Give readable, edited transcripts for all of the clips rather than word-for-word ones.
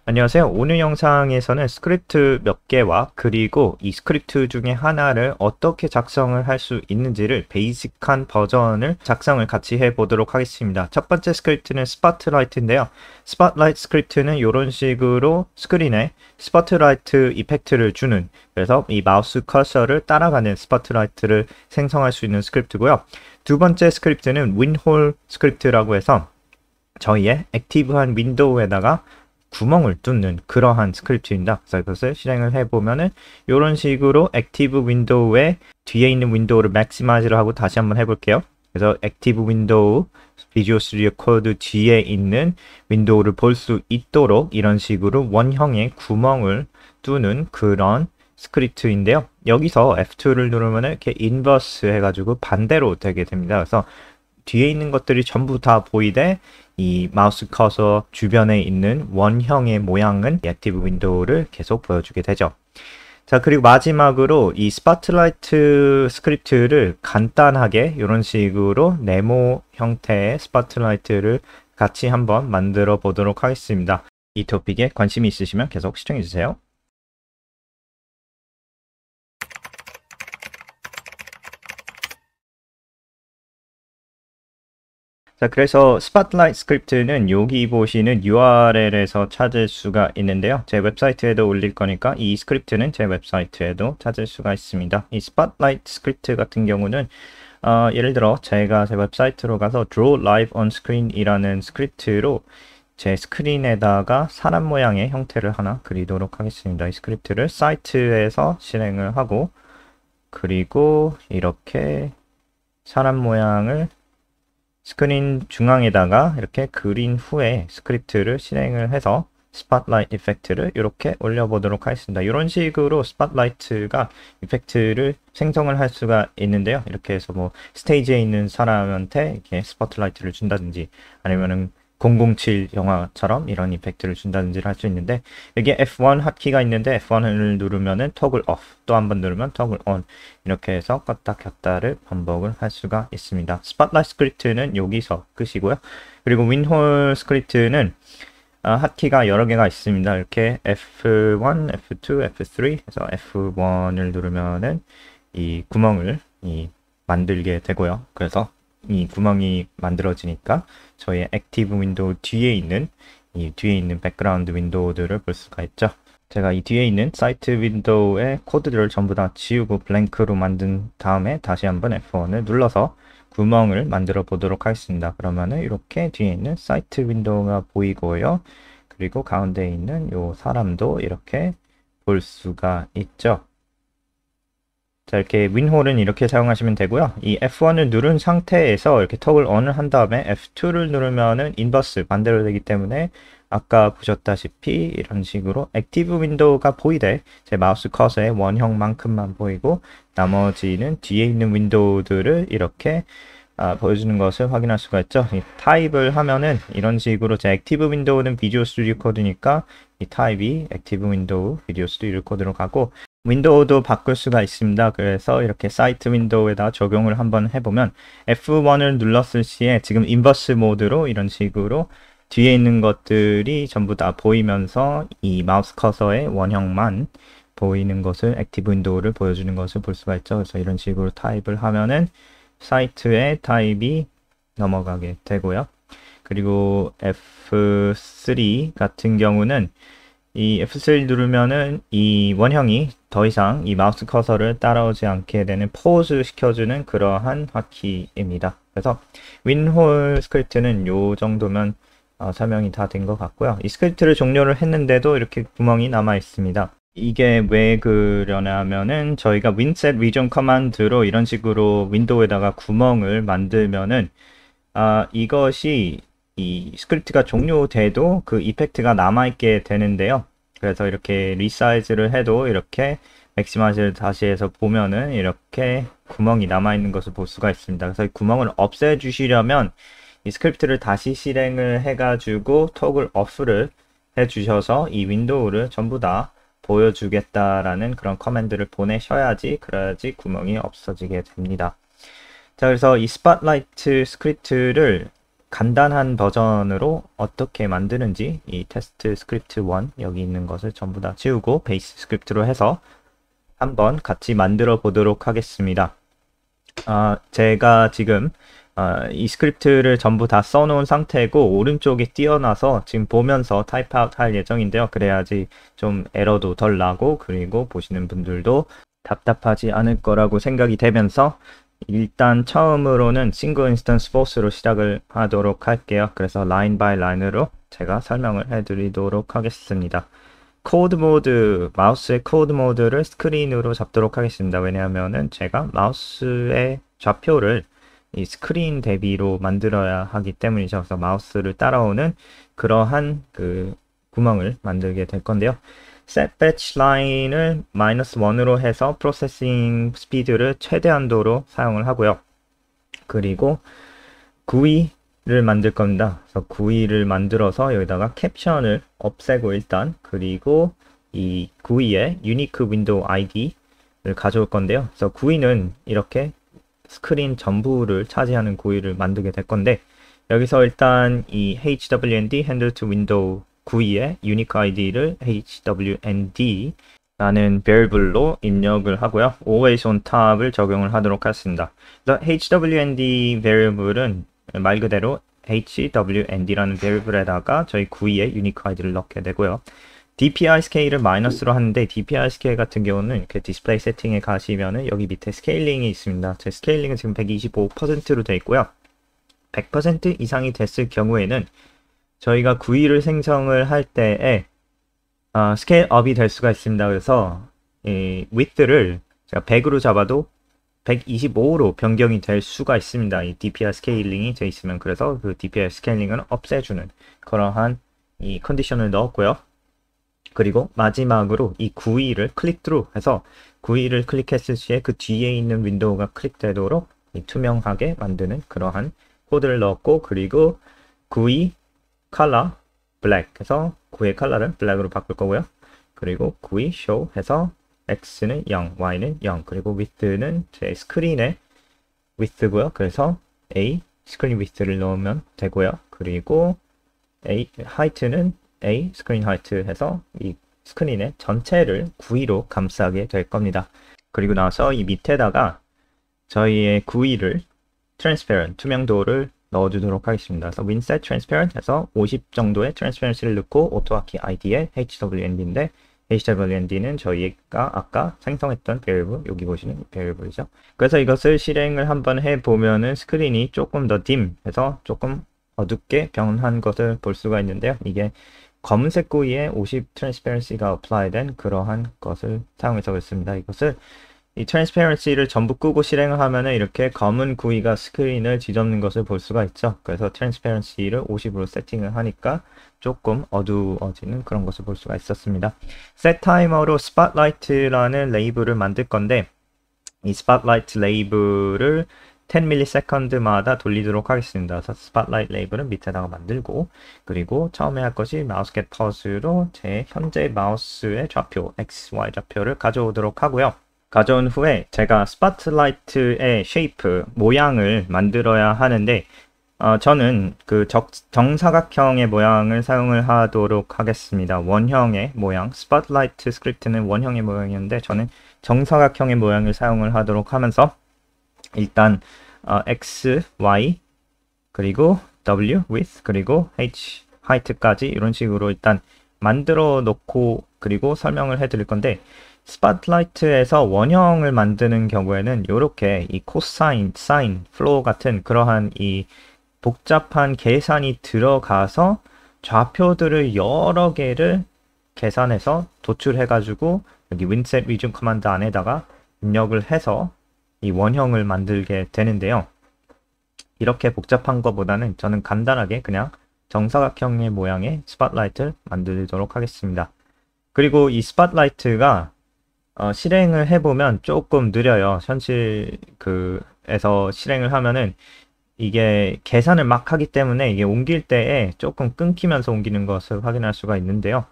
안녕하세요. 오늘 영상에서는 스크립트 몇 개와 그리고 이 스크립트 중에 하나를 어떻게 작성을 할 수 있는지를 베이직한 버전을 작성을 같이 해보도록 하겠습니다. 첫 번째 스크립트는 스포트라이트인데요. 스포트라이트 스크립트는 이런 식으로 스크린에 스포트라이트 이펙트를 주는, 그래서 이 마우스 커서를 따라가는 스포트라이트를 생성할 수 있는 스크립트고요. 두 번째 스크립트는 윈홀 스크립트라고 해서 저희의 액티브한 윈도우에다가 구멍을 뚫는 그러한 스크립트입니다. 그래서 이것을 실행을 해보면은 이런 식으로 액티브 윈도우에 뒤에 있는 윈도우를 맥시마이즈를 하고 다시 한번 해볼게요. 그래서 액티브 윈도우 비주얼 스튜디오 코드 뒤에 있는 윈도우를 볼 수 있도록 이런 식으로 원형의 구멍을 뚫는 그런 스크립트인데요. 여기서 F2를 누르면 이렇게 인버스 해가지고 반대로 되게 됩니다. 그래서 뒤에 있는 것들이 전부 다 보이되 이 마우스 커서 주변에 있는 원형의 모양은 액티브 윈도우를 계속 보여주게 되죠. 자, 그리고 마지막으로 이 스포트라이트 스크립트를 간단하게 이런 식으로 네모 형태의 스포트라이트를 같이 한번 만들어 보도록 하겠습니다. 이 토픽에 관심이 있으시면 계속 시청해 주세요. 자, 그래서 스팟라이트 스크립트는 여기 보시는 URL에서 찾을 수가 있는데요. 제 웹사이트에도 올릴 거니까 이 스크립트는 제 웹사이트에도 찾을 수가 있습니다. 이 스팟라이트 스크립트 같은 경우는 예를 들어 제가 제 웹사이트로 가서 Draw Live on Screen이라는 스크립트로 제 스크린에다가 사람 모양의 형태를 하나 그리도록 하겠습니다. 이 스크립트를 사이트에서 실행을 하고, 그리고 이렇게 사람 모양을 스크린 중앙에다가 이렇게 그린 후에 스크립트를 실행을 해서 스팟라이트 이펙트를 이렇게 올려보도록 하겠습니다. 이런 식으로 스팟라이트가 이펙트를 생성을 할 수가 있는데요. 이렇게 해서 뭐 스테이지에 있는 사람한테 이렇게 스팟라이트를 준다든지, 아니면은 007 영화처럼 이런 이펙트를 준다든지 할 수 있는데, 여기 F1 핫키가 있는데 F1을 누르면은 토글 오프, 또 한 번 누르면 토글 온, 이렇게 해서 껐다 켰다를 반복을 할 수가 있습니다. 스팟라이트 스크립트는 여기서 끝이고요. 그리고 윈홀 스크립트는 핫키가 여러 개가 있습니다. 이렇게 F1, F2, F3 해서 F1을 누르면은 이 구멍을 만들게 되고요. 그래서 이 구멍이 만들어지니까 저희의 액티브 윈도우 뒤에 있는 백그라운드 윈도우들을 볼 수가 있죠. 제가 이 뒤에 있는 사이트 윈도우의 코드들을 전부 다 지우고 블랭크로 만든 다음에 다시 한번 F1을 눌러서 구멍을 만들어 보도록 하겠습니다. 그러면은 이렇게 뒤에 있는 사이트 윈도우가 보이고요. 그리고 가운데 있는 요 사람도 이렇게 볼 수가 있죠. 자, 이렇게 윈홀은 이렇게 사용하시면 되고요. 이 F1을 누른 상태에서 이렇게 턱을 ON을 한 다음에 F2를 누르면은 인버스 반대로 되기 때문에 아까 보셨다시피 이런 식으로 액티브 윈도우가 보이되 제 마우스 커서의 원형만큼만 보이고, 나머지는 뒤에 있는 윈도우들을 이렇게 보여주는 것을 확인할 수가 있죠. 이 타입을 하면은 이런 식으로 제 액티브 윈도우는 비주얼 스튜디오 코드니까 이 타입이 액티브 윈도우 비주얼 스튜디오 코드로 가고, 윈도우도 바꿀 수가 있습니다. 그래서 이렇게 사이트 윈도우에다 적용을 한번 해보면 F1을 눌렀을 시에 지금 인버스 모드로 이런 식으로 뒤에 있는 것들이 전부 다 보이면서 이 마우스 커서의 원형만 보이는 것을, 액티브 윈도우를 보여주는 것을 볼 수가 있죠. 그래서 이런 식으로 타입을 하면은 사이트의 타입이 넘어가게 되고요. 그리고 F3 같은 경우는 이 F3 누르면은 이 원형이 더 이상 이 마우스 커서를 따라오지 않게 되는 포즈 시켜주는 그러한 핫키입니다. 그래서 윈홀 스크립트는 요 정도면 설명이 다 된 것 같고요. 이 스크립트를 종료를 했는데도 이렇게 구멍이 남아 있습니다. 이게 왜 그러냐 하면은 저희가 winset region 커맨드로 이런 식으로 윈도우에다가 구멍을 만들면은 이것이 이 스크립트가 종료돼도 그 이펙트가 남아있게 되는데요. 그래서 이렇게 리사이즈를 해도 이렇게 맥시마이즈를 다시 해서 보면은 이렇게 구멍이 남아있는 것을 볼 수가 있습니다. 그래서 이 구멍을 없애주시려면 이 스크립트를 다시 실행을 해가지고 토글 오프를 해주셔서 이 윈도우를 전부 다 보여주겠다라는 그런 커맨드를 보내셔야지, 그래야지 구멍이 없어지게 됩니다. 자, 그래서 이 스팟라이트 스크립트를 간단한 버전으로 어떻게 만드는지 이 테스트 스크립트 1 여기 있는 것을 전부 다 지우고 베이스 스크립트로 해서 한번 같이 만들어 보도록 하겠습니다. 제가 지금 이 스크립트를 전부 다 써놓은 상태고 오른쪽에 띄어놔서 지금 보면서 타입아웃 할 예정인데요. 그래야지 좀 에러도 덜 나고 그리고 보시는 분들도 답답하지 않을 거라고 생각이 되면서 일단 처음으로는 싱글 인스턴스 포스로 시작을 하도록 할게요. 그래서 라인 바이 라인으로 제가 설명을 해드리도록 하겠습니다. 코드 모드, 마우스의 코드 모드를 스크린으로 잡도록 하겠습니다. 왜냐하면은 제가 마우스의 좌표를 이 스크린 대비로 만들어야 하기 때문이죠. 그래서 마우스를 따라오는 그러한 그 구멍을 만들게 될 건데요. set batch line을 -1으로 해서 프로세싱 스피드를 최대한도로 사용을 하고요. 그리고 GUI를 만들 겁니다. 그래서 GUI를 만들어서 여기다가 캡션을 없애고 일단 그리고 이 GUI의 Unique Window ID를 가져올 건데요. 그래서 GUI는 이렇게 스크린 전부를 차지하는 GUI를 만들게 될 건데 여기서 일단 이 HWND Handle to Window GUI의 Unique ID를 HWND 라는 variable로 입력을 하고요. always on top을 적용을 하도록 하겠습니다. 그래서 HWND variable은 말 그대로 HWND라는 variable에다가 저희 GUI의 unique ID를 넣게 되고요. DPI 스케일을 마이너스로 하는데 DPI 스케일 같은 경우는 이렇게 디스플레이 세팅에 가시면은 여기 밑에 스케일링이 있습니다. 제 스케일링은 지금 125%로 되어 있고요. 100% 이상이 됐을 경우에는 저희가 GUI를 생성을 할 때에 스케일 업이 될 수가 있습니다. 그래서 이 width를 제가 100으로 잡아도 125로 변경이 될 수가 있습니다. 이 DPI 스케일링이 되어 있으면 그래서 그 DPI 스케일링은 없애주는 그러한 이 컨디션을 넣었고요. 그리고 마지막으로 이 GUI를 클릭 through 해서 GUI를 클릭했을 시에 그 뒤에 있는 윈도우가 클릭되도록 투명하게 만드는 그러한 코드를 넣었고 그리고 GUI color black 해서 GUI의 컬러를 블랙으로 바꿀 거고요. 그리고 GUI show 해서 x는 0, y는 0, 그리고 width는 제 스크린의 width고요. 그래서 a 스크린 width를 넣으면 되고요. 그리고 a height는 a 스크린 height 해서 이 스크린의 전체를 GUI로 감싸게 될 겁니다. 그리고 나서 이 밑에다가 저희의 GUI를 transparent 투명도를 넣어주도록 하겠습니다. 그래서 winset transparent 해서 50 정도의 transparency를 넣고 auto-key id의 HWND인데 HWND는 저희가 아까 생성했던 variable, 여기 보시는 variable이죠. 그래서 이것을 실행을 한번 해보면은 스크린이 조금 더 dim 해서 조금 어둡게 변한 것을 볼 수가 있는데요. 이게 검은색 GUI에 50 transparency가 apply 된 그러한 것을 사용해서 그렇습니다. 이것을 이 트랜스페런시를 전부 끄고 실행을 하면은 이렇게 검은 GUI가 스크린을 뒤덮는 것을 볼 수가 있죠. 그래서 트랜스페런시를 50으로 세팅을 하니까 조금 어두워지는 그런 것을 볼 수가 있었습니다. set timer로 spotlight라는 레이블을 만들 건데 이 spotlight 레이블을 10ms마다 돌리도록 하겠습니다. 그래서 spotlight 레이블은 밑에다가 만들고 그리고 처음에 할 것이 mouse get pause로 제 현재 마우스의 좌표 X, Y 좌표를 가져오도록 하고요. 가져온 후에 제가 스팟라이트의 쉐이프, 모양을 만들어야 하는데 저는 그 정사각형의 모양을 사용을 하도록 하겠습니다. 원형의 모양, 스팟라이트 스크립트는 원형의 모양이었는데 저는 정사각형의 모양을 사용을 하도록 하면서 일단 X, Y, 그리고 W, width, 그리고 H, height까지 이런 식으로 일단 만들어 놓고 그리고 설명을 해 드릴 건데 스팟라이트에서 원형을 만드는 경우에는 이렇게 이 코사인, 사인, 플로우 같은 그러한 이 복잡한 계산이 들어가서 좌표들을 여러 개를 계산해서 도출해 가지고 여기 winset region 커맨드 안에다가 입력을 해서 이 원형을 만들게 되는데요. 이렇게 복잡한 것보다는 저는 간단하게 그냥 정사각형의 모양의 스팟라이트를 만들도록 하겠습니다. 그리고 이 스팟라이트가 실행을 해보면 조금 느려요. 현실 에서 실행을 하면은 이게 계산을 막 하기 때문에 이게 옮길 때에 조금 끊기면서 옮기는 것을 확인할 수가 있는데요.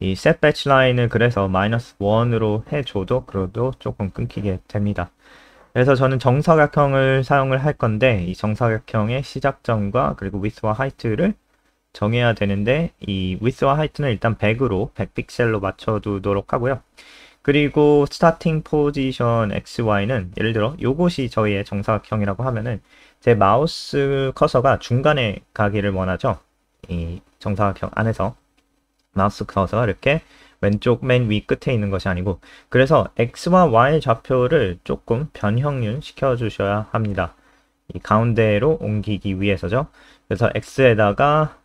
이 set batch line을 그래서 -1으로 해줘도 그래도 조금 끊기게 됩니다. 그래서 저는 정사각형을 사용을 할 건데 이 정사각형의 시작점과 그리고 width와 height를 정해야 되는데 이 width와 height는 일단 100으로 100픽셀로 맞춰두도록 하고요. 그리고 스타팅 포지션 XY는 예를 들어 요것이 저희의 정사각형이라고 하면은 제 마우스 커서가 중간에 가기를 원하죠. 이 정사각형 안에서 마우스 커서가 이렇게 왼쪽 맨 위 끝에 있는 것이 아니고, 그래서 X와 Y 좌표를 조금 변형을 시켜주셔야 합니다. 이 가운데로 옮기기 위해서죠. 그래서 X에다가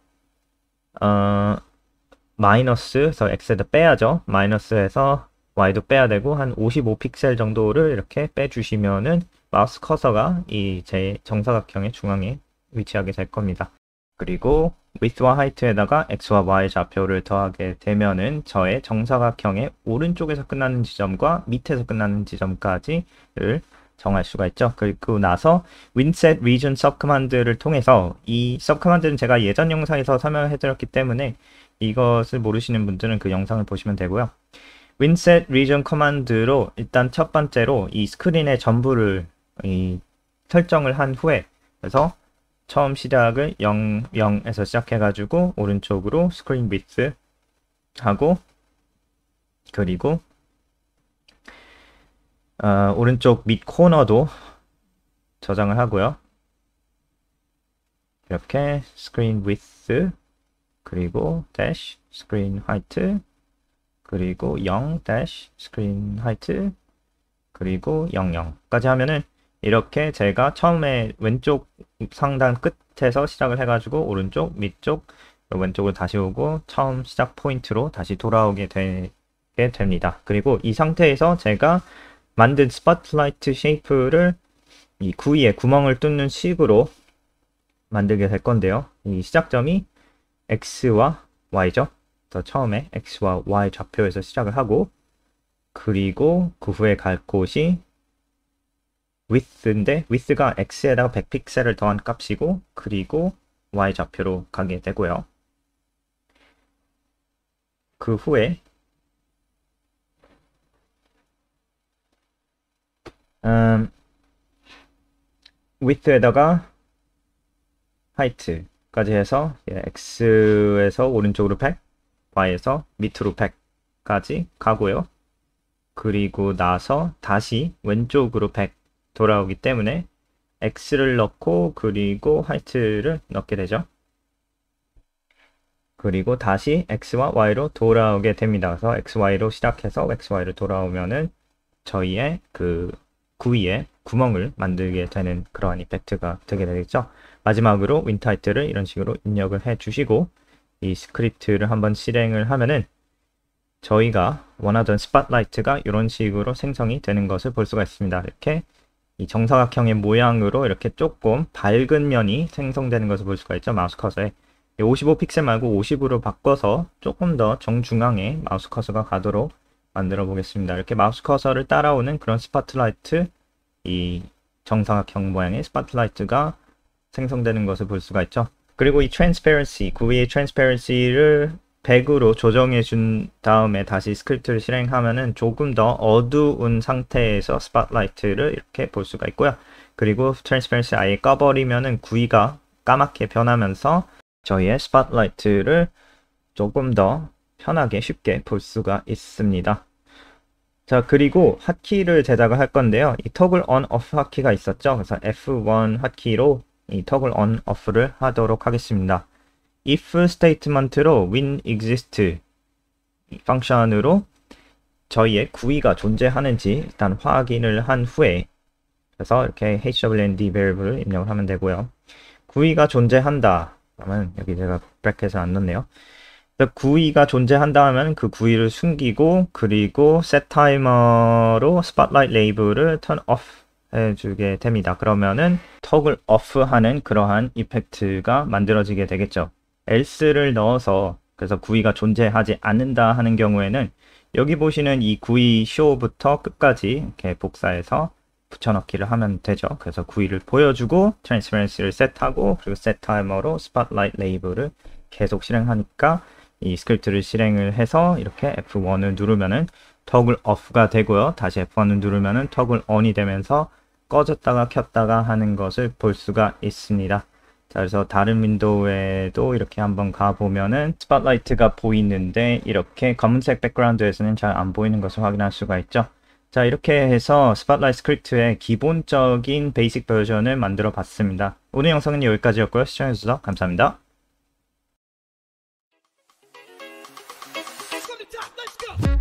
마이너스에서 X에다 빼야죠. 마이너스에서 Y도 빼야 되고 한 55픽셀 정도를 이렇게 빼주시면은 마우스 커서가 이 제 정사각형의 중앙에 위치하게 될 겁니다. 그리고 width와 height에다가 x와 y 좌표를 더하게 되면은 저의 정사각형의 오른쪽에서 끝나는 지점과 밑에서 끝나는 지점까지를 정할 수가 있죠. 그리고 나서 winset region sub 커맨드를 통해서, 이 sub 커맨드는 제가 예전 영상에서 설명해 드렸기 때문에 이것을 모르시는 분들은 그 영상을 보시면 되고요. winset region 커맨드로 일단 첫 번째로 이 스크린의 전부를 설정을 한 후에, 그래서 처음 시작을 0, 0에서 시작해가지고 오른쪽으로 스크린 width 하고, 그리고 오른쪽 밑 코너도 저장을 하고요. 이렇게 스크린 width 그리고 dash 스크린 height 그리고 0 dash 스크린 height 그리고 00까지 하면은 이렇게 제가 처음에 왼쪽 상단 끝에서 시작을 해가지고 오른쪽, 밑쪽, 왼쪽으로 다시 오고 처음 시작 포인트로 다시 돌아오게 되게 됩니다. 그리고 이 상태에서 제가 만든 스팟라이트 쉐이프를 이 구위에 구멍을 뚫는 식으로 만들게 될 건데요. 이 시작점이 X와 Y죠. 그래서 처음에 X와 Y 좌표에서 시작을 하고, 그리고 그 후에 갈 곳이 width인데 width가 x에다가 100픽셀을 더한 값이고, 그리고 y 좌표로 가게 되고요. 그 후에 width에다가 height까지 해서 x에서 오른쪽으로 100, y에서 밑으로 100까지 가고요. 그리고 나서 다시 왼쪽으로 100 돌아오기 때문에 x를 넣고 그리고 height를 넣게 되죠. 그리고 다시 x와 y로 돌아오게 됩니다. 그래서 xy로 시작해서 xy로 돌아오면은 저희의 그 구위에 구멍을 만들게 되는 그러한 이펙트가 되게 되겠죠. 마지막으로 win title을 이런 식으로 입력을 해 주시고 이 스크립트를 한번 실행을 하면은 저희가 원하던 스팟라이트가 이런 식으로 생성이 되는 것을 볼 수가 있습니다. 이렇게 이 정사각형의 모양으로 이렇게 조금 밝은 면이 생성되는 것을 볼 수가 있죠. 마우스 커서에 55픽셀 말고 50으로 바꿔서 조금 더 정중앙에 마우스 커서가 가도록 만들어 보겠습니다. 이렇게 마우스 커서를 따라오는 그런 스팟라이트, 이 정사각형 모양의 스팟라이트가 생성되는 것을 볼 수가 있죠. 그리고 이 transparency, 구위의 transparency를 100으로 조정해 준 다음에 다시 스크립트를 실행하면은 조금 더 어두운 상태에서 스팟라이트를 이렇게 볼 수가 있고요. 그리고 transparency 아예 꺼버리면은 구위가 까맣게 변하면서 저희의 스팟라이트를 조금 더 편하게 쉽게 볼 수가 있습니다. 자, 그리고 핫키를 제작을 할 건데요. 이 toggle on off 핫키가 있었죠. 그래서 F1 핫키로 이 toggle on off를 하도록 하겠습니다. if 스테이트먼트로 win exist 펑션으로 저희의 구위가 존재하는지 일단 확인을 한 후에, 그래서 이렇게 hwnd variable을 입력을 하면 되고요. 구위가 존재한다 그러면 여기 제가 브래켓을 안 넣네요. 구위가 존재한다 하면 그 구위를 숨기고, 그리고 set timer로 spotlight label을 turn off 해주게 됩니다. 그러면은 toggle off 하는 그러한 이펙트가 만들어지게 되겠죠. else를 넣어서, 그래서 구위가 존재하지 않는다 하는 경우에는 여기 보시는 이 구위 show부터 끝까지 이렇게 복사해서 붙여넣기를 하면 되죠. 그래서 구위를 보여주고 transparency를 셋하고, 그리고 set timer로 spotlight label을 계속 실행하니까 이 스크립트를 실행을 해서 이렇게 F1을 누르면은 toggle off가 되고요. 다시 F1을 누르면은 toggle on이 되면서 꺼졌다가 켰다가 하는 것을 볼 수가 있습니다. 자, 그래서 다른 윈도우에도 이렇게 한번 가보면은 스팟라이트가 보이는데 이렇게 검은색 백그라운드에서는 잘 안 보이는 것을 확인할 수가 있죠. 자, 이렇게 해서 스팟라이트 스크립트의 기본적인 베이직 버전을 만들어 봤습니다. 오늘 영상은 여기까지였고요. 시청해주셔서 감사합니다. From the top, let's go.